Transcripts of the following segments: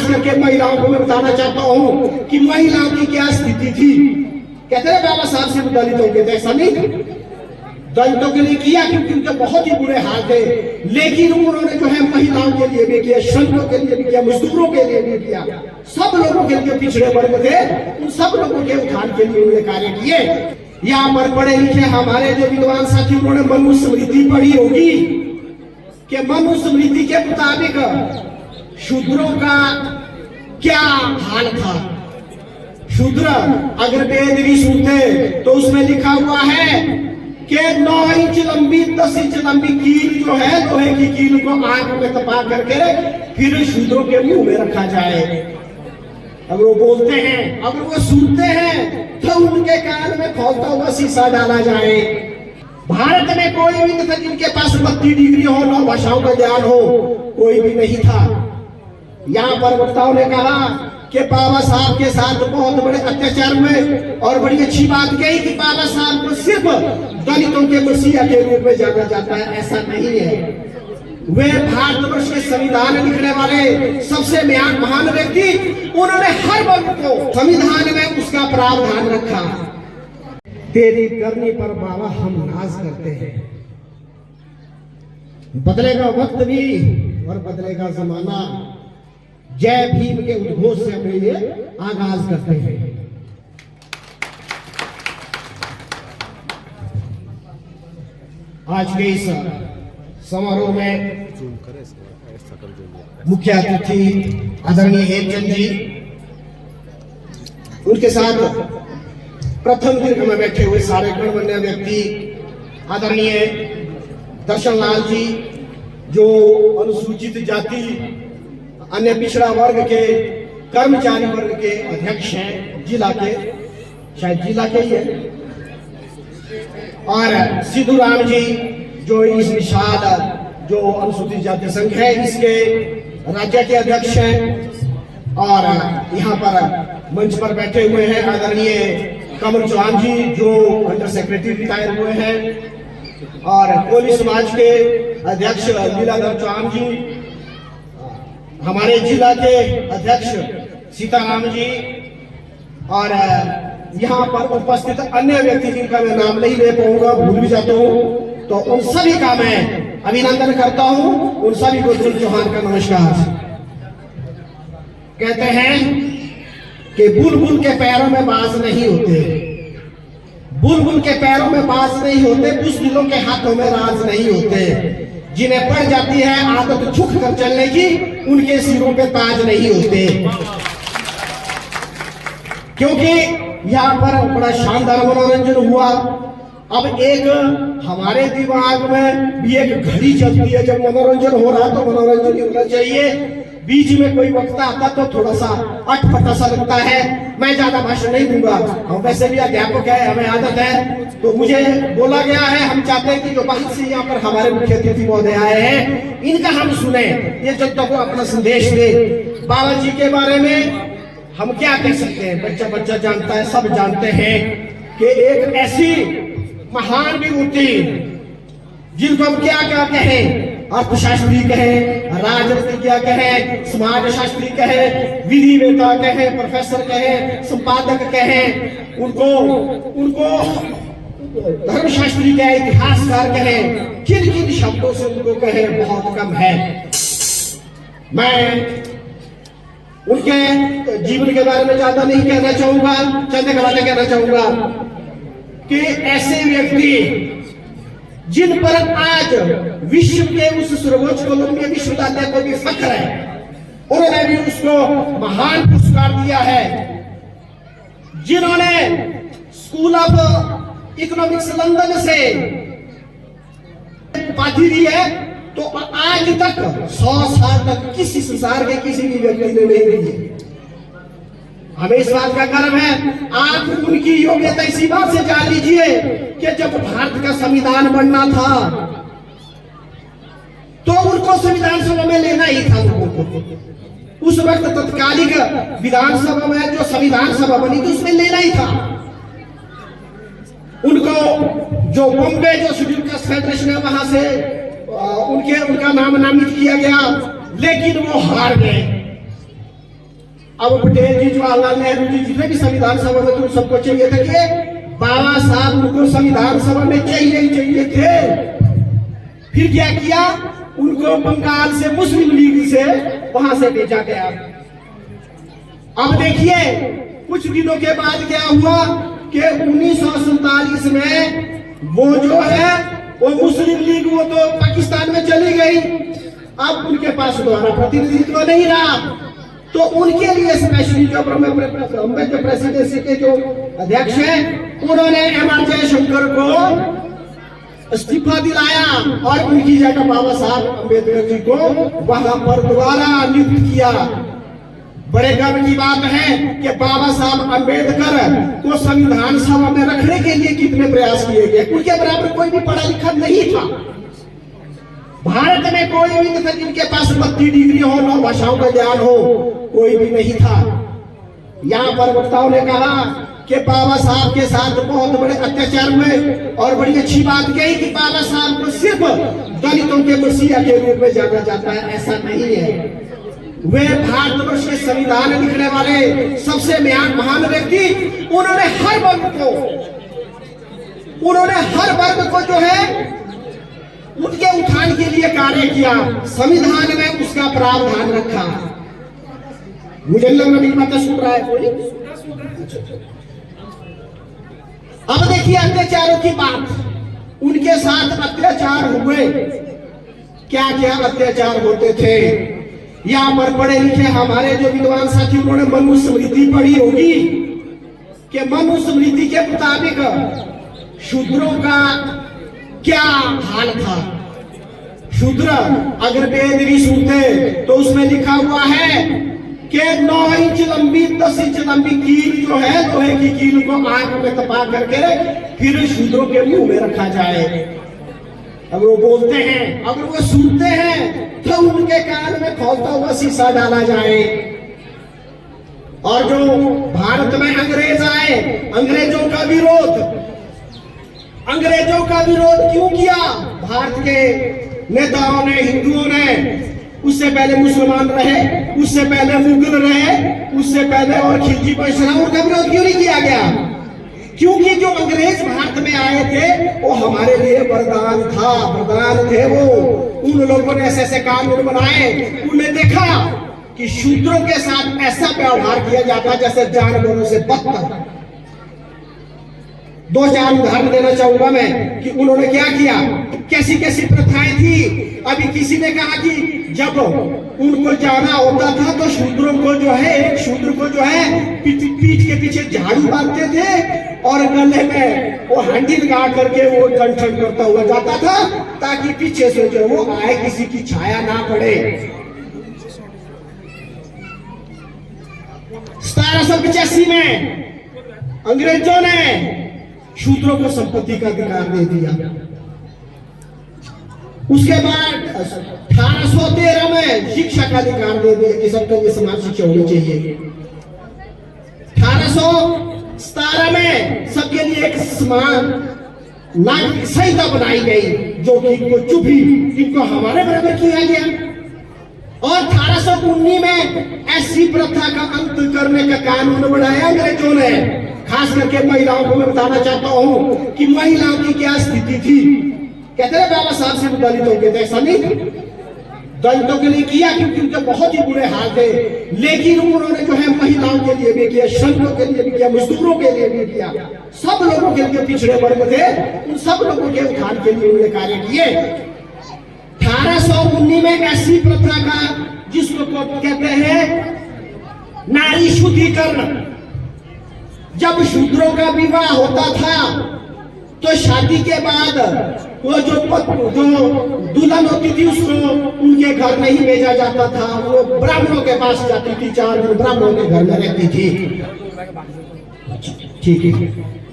करके महिलाओं को मैं बताना चाहता हूं कि महिलाओं की क्या स्थिति थी। कहते हैं बाबा साहब सिर्फ दलितों के थे, ऐसा नहीं, दलितों के लिए किया क्योंकि उनके बहुत ही बुरे हाल थे, लेकिन उन्होंने जो है महिलाओं के लिए भी किया, श्रमिकों के लिए भी किया, मजदूरों के लिए भी किया, सब लोगों के लिए, पिछड़े वर्ग थे उन सब लोगों के उत्थान के लिए उन्होंने कार्य किए। यहाँ पर पढ़े लिखे हमारे जो विद्वान साथी, उन्होंने मनुस्मृति पढ़ी होगी कि मनुस्मृति के मुताबिक शूद्रों का क्या हाल था। शूद्र अगर वेद भी सुनते तो उसमें लिखा हुआ है कि 9 इंच लंबी 10 इंच लंबी कील जो है, लोहे की कील को आग में तपा करके फिर शूद्रों के मुंह में रखा जाए। अगर वो बोलते हैं, अगर वो सुनते हैं तो उनके कान में खोलता हुआ शीशा डाला जाए। भारत में कोई भी नहीं था जिनके पास 32 डिग्री हो, 9 भाषाओं का ज्ञान हो, कोई भी नहीं था। यहाँ पर वक्ताओं ने कहा कि बाबा साहब के साथ बहुत बड़े अत्याचार हुए और बड़ी अच्छी बात कही कि बाबा साहब को सिर्फ दलितों के मसीहा के रूप में जाना जाता है, ऐसा नहीं है। वे भारतवर्ष के संविधान लिखने वाले सबसे महान व्यक्ति, उन्होंने हर वर्ग को संविधान में उसका प्रावधान रखा। तेरी करनी पर बाबा हम नाज करते हैं। बदलेगा वक्त भी और बदलेगा जमाना। जय भीम के उद्घोष से हम ये आगाज करते हैं। आज के इस समारोह में मुख्य अतिथि आदरणीय हेमचंद जी, उनके साथ प्रथम दीर्घ में बैठे हुए सारे गणमान्य व्यक्ति आदरणीय दर्शन लाल जी, जो अनुसूचित जाति अन्य पिछड़ा वर्ग के कर्मचारी वर्ग के अध्यक्ष हैं जिला के, शायद जिला के ही है, और सिद्धू राम जी जो इस विशाल जो अनुसूचित जाति संघ है इसके राज्य के अध्यक्ष हैं, और यहाँ पर मंच पर बैठे हुए हैं आदरणीय कमल चौहान जी जो अंडर सेक्रेटरी रिटायर हुए हैं, और कोली समाज के अध्यक्ष लीलाधर चौहान जी, हमारे जिला के अध्यक्ष सीताराम जी, और यहाँ पर उपस्थित अन्य व्यक्ति जिनका मैं नाम नहीं ले पाऊंगा, भूल भी जाता हूँ, तो उन सभी का मैं अभिनंदन करता हूँ। उन सभी को दिल चौहान का नमस्कार। कहते हैं कि बुलबुल के पैरों में बाज नहीं होते, बुलबुल के पैरों में बाज नहीं होते, बुज़दिलों के हाथों में राज नहीं होते। जिन्हें पड़ जाती है आदत झुक कर चलने की, उनके सिरों पे ताज नहीं होते। क्योंकि यहाँ पर बड़ा शानदार मनोरंजन हुआ। अब एक हमारे दिमाग में भी एक घड़ी चलती है, जब मनोरंजन हो रहा तो मनोरंजन ही होना चाहिए। बीच में कोई वक्ता आता तो थोड़ा सा अटपटा सा लगता है। मैं ज्यादा भाषण नहीं दूंगा, हम वैसे भी अध्यापक है, हमें आदत है, तो मुझे बोला गया है, हम चाहते हैं कि जो बाहर से यहाँ पर हमारे मुख्य अतिथि महोदय आए हैं इनका हम सुने, ये जनता को अपना संदेश दे। बाबा जी के बारे में हम क्या कह सकते हैं, बच्चा बच्चा जानता है, सब जानते हैं कि एक ऐसी महान विभूति जिनको हम क्या क्या कहें, अर्थशास्त्री कहें, राजनीतिज्ञ कहें, समाज शास्त्री कहें, विधिवेता कहें, प्रोफेसर कहें, संपादक कहें, उनको धर्मशास्त्री कहें, इतिहासकार कहें, किन किन शब्दों से उनको कहें बहुत कम है। मैं उनके जीवन के बारे में ज्यादा नहीं कहना चाहूंगा, चंद एक बातें कहना चाहूंगा कि ऐसे व्यक्ति जिन पर आज विश्व के उस सर्वोच्च कोलंबिया विश्वविद्यालय को भी फख्र है, उन्होंने भी उसको महान पुरस्कार दिया है। जिन्होंने स्कूल ऑफ इकोनॉमिक्स लंदन से उपाधि दी है, तो आज तक 100 साल तक किसी संसार के किसी भी व्यक्ति ने नहीं दी है। हमें इस बात का गर्व है। आप उनकी योग्यता इसी बात से जान लीजिए कि जब भारत का संविधान बनना था तो उनको संविधान सभा में लेना ही था। उस वक्त तत्कालिक विधानसभा में जो संविधान सभा बनी थी उसमें लेना ही था उनको। जो बॉम्बे जो शेड्यूल कास्ट फेडरेशन है वहां से उनका नाम नामित किया गया, लेकिन वो हार गए। अब पटेल जी, जवाहरलाल नेहरू जी, जितने भी संविधान सभा में तुम सबको चाहिए था कि बाबा साहब उनको संविधान सभा में चाहिए ही चाहिए थे। फिर क्या किया, उनको बंगाल से मुस्लिम लीग से वहां से भेजा गया। अब देखिए कुछ दिनों के बाद क्या हुआ कि 1947 में वो जो है वो मुस्लिम लीग वो तो पाकिस्तान में चली गई। अब उनके पास दोबारा प्रतिनिधित्व नहीं रहा, तो उनके लिए स्पेशली जो प्रेसिडेंसी के जो अध्यक्ष हैं उन्होंने एम.आर. जयशंकर को इस्तीफा दिलाया और उनकी जगह बाबा साहब अम्बेडकर जी को वहां पर दोबारा नियुक्त किया। बड़े गर्व की बात है कि बाबा साहब अम्बेडकर को संविधान सभा में रखने के लिए कितने प्रयास किए गए। उनके बराबर कोई भी पढ़ा लिखा नहीं था। भारत में कोई भी नहीं था जिनके पास 32 डिग्री हो, 9 भाषाओं का ज्ञान हो, कोई भी नहीं था। यहाँ पर वक्ताओं ने कहा कि बाबा साहब के साथ बहुत बड़े अत्याचार हुए और बड़ी अच्छी बात कही कि बाबा साहब को सिर्फ दलितों के मसीहा के रूप में जाना जाता है। ऐसा नहीं है, वे भारतवर्ष के संविधान लिखने वाले सबसे महान व्यक्ति। उन्होंने हर वर्ग को जो है उनके उत्थान के लिए कार्य किया। संविधान में उसका प्रावधान रखा। मुझे मेरी बातें सुन रहा है कोई? अब देखिए अत्याचारों की बात। उनके साथ अत्याचार हुए, क्या क्या अत्याचार होते थे। यहाँ पर पढ़े लिखे हमारे जो विद्वान साथी उन्होंने मनुस्मृति पढ़ी होगी कि मनुस्मृति के मुताबिक शूद्रों का क्या हाल था। शूद्र अगर वेद भी सुनते तो उसमें लिखा हुआ है कि 9 इंच लंबी 10 इंच लंबी कील जो है लोहे की कील को आग में तपा करके फिर शूद्रों के मुंह में रखा जाए। अगर वो बोलते हैं, अगर वो सुनते हैं तो उनके कान में खोलता हुआ शीशा डाला जाए। और जो भारत में अंग्रेज आए, अंग्रेजों का विरोध क्यों किया? भारत के नेताओं ने, हिंदुओं ने, उससे पहले मुसलमान रहे, उससे पहले मुगल रहे, उससे पहले और खिलजी परशुराम, उनका विरोध क्यों नहीं किया गया? क्योंकि जो अंग्रेज भारत में आए थे वो हमारे लिए वरदान थे। वो उन लोगों ने ऐसे ऐसे कानून बनाए। उन्होंने देखा कि शूद्रों के साथ ऐसा व्यवहार किया जाता जैसे जानवरों से बदतर। 2-4 उदाहरण देना चाहूंगा मैं कि उन्होंने क्या किया, कैसी कैसी प्रथाएं थी। अभी किसी ने कहा कि जब उनको जाना होता था तो शूद्रों को जो है, एक शूद्र को जो है पीठ के पीछे झाड़ू बांधते थे और गले में वो हंडी लगा करके वो ठन करता हुआ जाता था ताकि पीछे से जो वो आए किसी की छाया ना पड़े। 1785 में अंग्रेजों ने शूद्रों को संपत्ति का अधिकार दे दिया। उसके बाद 1813 में शिक्षा का अधिकार दे दिया कि सबके लिए समान शिक्षा होनी चाहिए। 1817 में सबके लिए एक समान नागरिक संहिता बनाई गई जो कि इनको चुभी, इनको हमारे बराबर किया गया। और 1819 में ऐसी प्रथा का अंत करने का कानून बनाया अंग्रेजों ने। खास करके महिलाओं को मैं बताना चाहता हूं कि महिलाओं की क्या स्थिति थी। कहते हैं बाबा साहब से दलित हो गए थे, ऐसा नहीं था। दलितों के लिए किया क्योंकि उनके बहुत ही बुरे हाल थे, लेकिन उन्होंने जो है महिलाओं के लिए भी किया, श्रमिकों के लिए भी किया, मजदूरों के लिए भी किया। सब लोगों के लिए, पिछड़े वर्ग थे उन सब लोगों के उत्थान के लिए उन्होंने कार्य किए। 1819 में ऐसी प्रथा का जिसको कहते हैं नारी शुद्धिकरण, जब शूद्रों का विवाह होता था तो शादी के बाद वो जो दुल्हन होती थी उसको उनके घर नहीं भेजा जाता था, वो ब्राह्मणों के पास जाती थी। 4 दिन ब्राह्मणों के घर में रहती थी। ठीक है,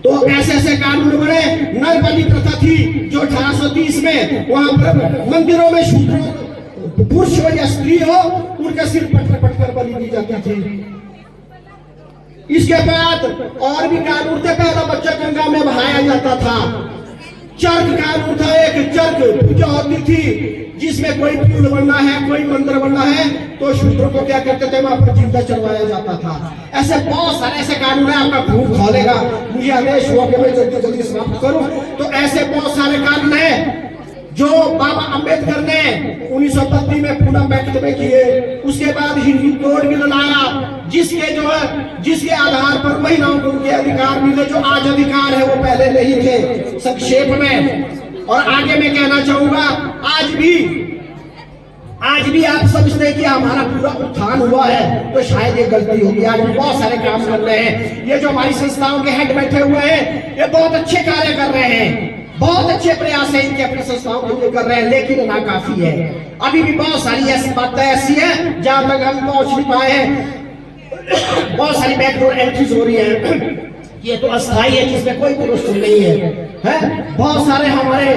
तो ऐसे ऐसे कानून बने। नरबलि प्रथा थी जो 1830 में वहां पर मंदिरों में शूद्रों, पुरुष हो या स्त्री हो, उनका सिर पट कर बलि दी जाती थी। इसके बाद और भी कानून थे। पहला बच्चा गंगा में बहाया जाता था। चर्क कानून था, एक चर्क पूजा होती थी जिसमें कोई पुल बनना है, कोई मंदिर बनना है तो शूद्रों को क्या करते थे, वहां पर जिंदा चढ़वाया जाता था। ऐसे बहुत सारे ऐसे कानून है, आपका खूब खोलेगा, मुझे आदेश हुआ कि मैं जल्दी जल्दी समाप्त करूं। तो ऐसे बहुत सारे कानून है जो बाबा अंबेडकर ने 1932 में पूना पैक्ट में किए। उसके बाद हिंदू कोड भी लाया जिसके जो है जिसके आधार पर महिलाओं को उनके अधिकार मिले जो आज अधिकार है वो पहले नहीं थे। संक्षेप में और आगे मैं कहना चाहूंगा, आज भी आप समझते हैं कि हमारा पूरा उत्थान हुआ है तो शायद ये गलती होगी। आज हम बहुत सारे काम कर रहे हैं, ये जो हमारी संस्थाओं के हेड बैठे हुए हैं ये बहुत अच्छे कार्य कर रहे हैं, बहुत अच्छे प्रयास है इनके अपने संस्थाओं के लिए कर रहे हैं, लेकिन नाकाफी है। अभी भी बहुत सारी ऐसी बातें ऐसी है जहां तक हम पहुंच नहीं पाए हैं। बहुत सारी बैकडोर एंट्रीज हो रही है, ये तो अस्थायी है जिसमें कोई पुरुष नहीं है। बहुत सारे हमारे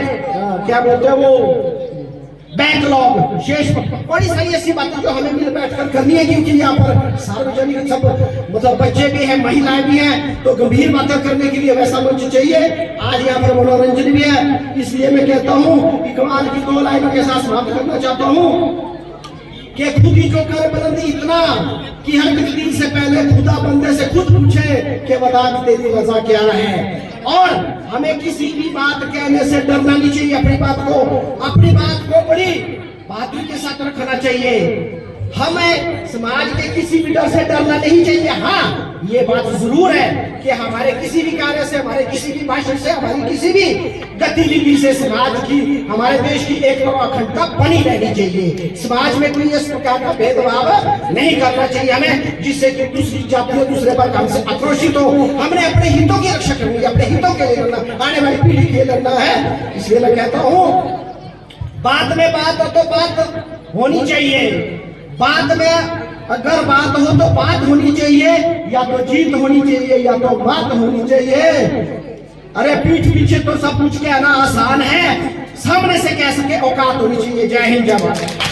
क्या बोलते हैं वो बैकलॉग शेष, बड़ी सारी ऐसी बातें जो हमें मिल बैठकर करनी है, क्योंकि यहाँ पर सार्वजनिक सब मतलब बच्चे भी हैं, महिलाएं भी हैं, तो गंभीर बातें करने के लिए वैसा मंच चाहिए। आज यहाँ पर मनोरंजन भी है, इसलिए मैं कहता हूँ कि कमाल की 2 लाइनों के साथ समाप्त करना चाहता हूँ कि खुद ही जो कर बुलंदी इतना कि हर दिन से पहले खुदा बंदे से खुद पूछे कि बता तेरी रजा क्या है। और हमें किसी भी बात कहने से डरना नहीं चाहिए, अपनी बात को बड़ी बहादुरी के साथ रखना चाहिए। हमें समाज के किसी भी डर से डरना नहीं चाहिए। हाँ, ये बात जरूर है कि हमारे किसी भी कार्य से, हमारे किसी भी भाषण से, हमारी किसी भी गतिविधि से समाज की, हमारे देश की एक अखंडता बनी रहनी चाहिए। समाज में कोई इस प्रकार का भेदभाव नहीं करना चाहिए हमें, जिससे कि दूसरी जातियों दूसरे पर हमसे आक्रोशित हो। हमने अपने हितों की रक्षा करनी है, अपने हितों के लिए लड़ना, आने वाली पीढ़ी के लिए लड़ना है। इसलिए मैं कहता हूँ बात में बात हो तो बात होनी चाहिए, बात में अगर बात हो तो बात होनी चाहिए, या तो जीत होनी चाहिए या तो बात होनी चाहिए। अरे पीठ पीछे तो सब कुछ कहना आसान है, सामने से कह सके औकात होनी चाहिए। जय हिंद, जय भारत।